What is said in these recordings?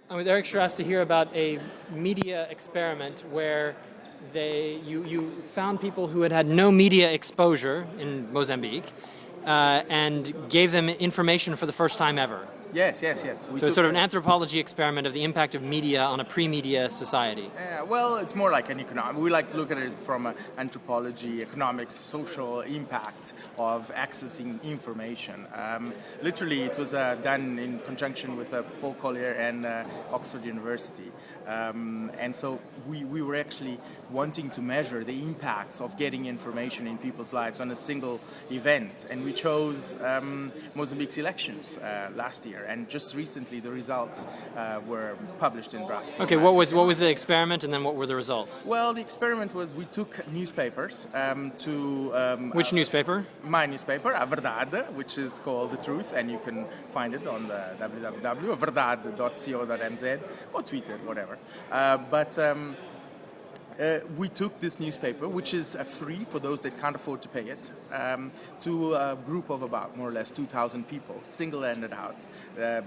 I'm with Eric Charas to hear about a media experiment where you found people who had had no media exposure in Mozambique and gave them information for the first time ever. Yes. So it's sort of an anthropology experiment of the impact of media on a pre-media society. Well, it's more like an economic. We like to look at it from anthropology, economics, social impact of accessing information. Literally, it was done in conjunction with Paul Collier and Oxford University. And so we were actually wanting to measure the impact of getting information in people's lives on a single event. And we chose Mozambique's elections last year. And just recently, the results were published in draft format. Okay, what was the experiment, and then what were the results? Well, the experiment was we took newspapers to... Which newspaper? My newspaper, A Verdade, which is called The Truth, and you can find it on the www.verdade.co.nz or tweet it, whatever. We took this newspaper, which is free for those that can't afford to pay it, to a group of about more or less 2,000 people, single-handed out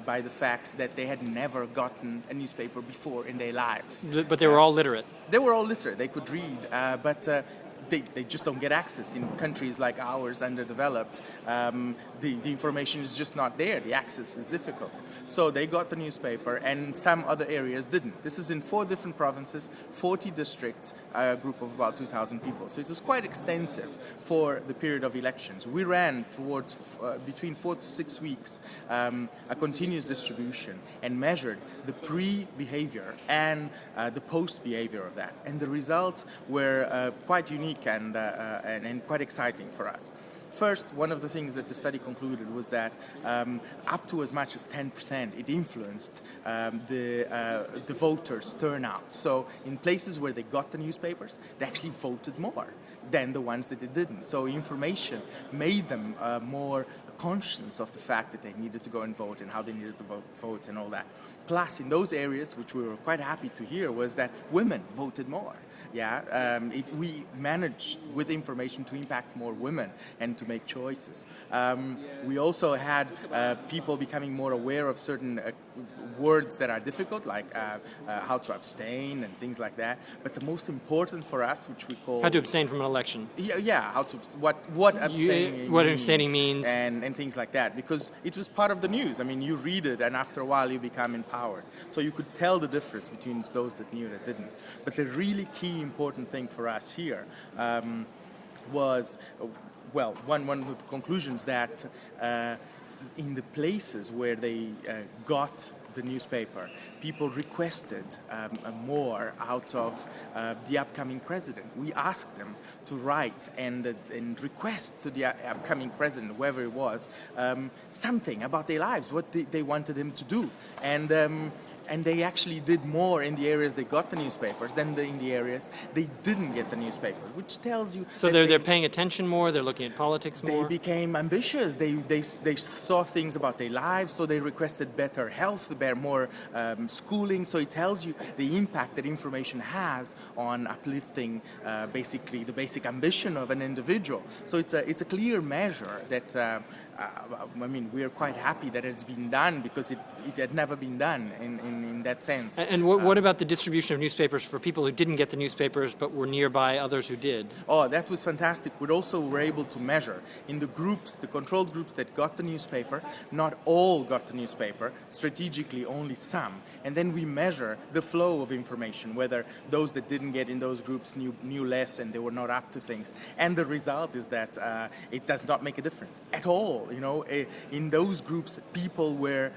by the fact that they had never gotten a newspaper before in their lives. But they were all literate. They were all literate. They could read, but they just don't get access. In countries like ours, underdeveloped, the information is just not there. The access is difficult. So they got the newspaper, and some other areas didn't. This is in 4 different provinces, 40 districts, a group of about 2,000 people. So it was quite extensive for the period of elections. We ran towards between 4 to 6 weeks a continuous distribution and measured the pre-behavior and the post-behavior of that. And the results were quite unique and quite exciting for us. First, one of the things that the study concluded was that up to as much as 10% it influenced the voters' turnout. So in places where they got the newspapers, they actually voted more than the ones that they didn't. So information made them more conscious of the fact that they needed to go and vote and how they needed to vote and all that. Plus, in those areas, which we were quite happy to hear, was that women voted more. We managed with information to impact more women and to make choices. We also had people becoming more aware of certain words that are difficult, like how to abstain and things like that. But the most important for us, which we call... How to abstain from an election. How to what abstaining means and things like that, because it was part of the news. I mean, you read it, and after a while you become empowered. So you could tell the difference between those that knew and that didn't. But the really key important thing for us here was, one of the conclusions that in the places where they got the newspaper, people requested more out of the upcoming president. We asked them to write and request to the upcoming president, whoever it was, something about their lives, what they wanted him to do. And they actually did more in the areas they got the newspapers than in the areas they didn't get the newspaper, which tells you... So they're paying attention more, they're looking at politics more? They became ambitious, they saw things about their lives, so they requested better health, more schooling, so it tells you the impact that information has on uplifting basically the basic ambition of an individual. So it's a clear measure that... we are quite happy that it's been done, because it had never been done in that sense. And what about the distribution of newspapers for people who didn't get the newspapers but were nearby others who did? Oh, that was fantastic. We also were able to measure in the groups, the controlled groups that got the newspaper, not all got the newspaper, strategically only some. And then we measure the flow of information, whether those that didn't get in those groups knew less and they were not up to things. And the result is that it does not make a difference at all. In those groups, people were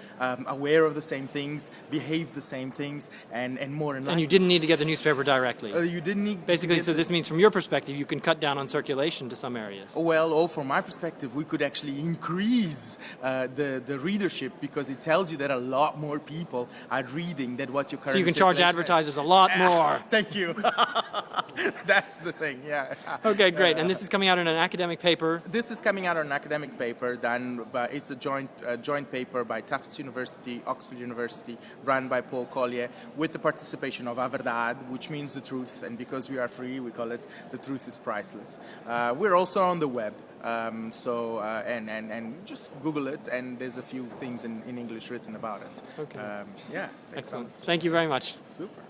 aware of the same things, behaved the same things, and more enlightened. And you didn't need to get the newspaper directly? You didn't need... Basically, so this means from your perspective, you can cut down on circulation to some areas. Well, from my perspective, we could actually increase the readership, because it tells you that a lot more people are reading than what your current... So you can charge advertisers a lot more. Thank you. That's the thing, yeah. Okay, great. And this is coming out in an academic paper? This is coming out in an academic paper. done, but it's a joint paper by Tufts University, Oxford University, run by Paul Collier, with the participation of A Verdade, which means the truth, and because we are free, we call it The Truth is Priceless. We're also on the web, and just Google it, and there's a few things in English written about it. Okay. Yeah. Excellent. Thank you very much. Super.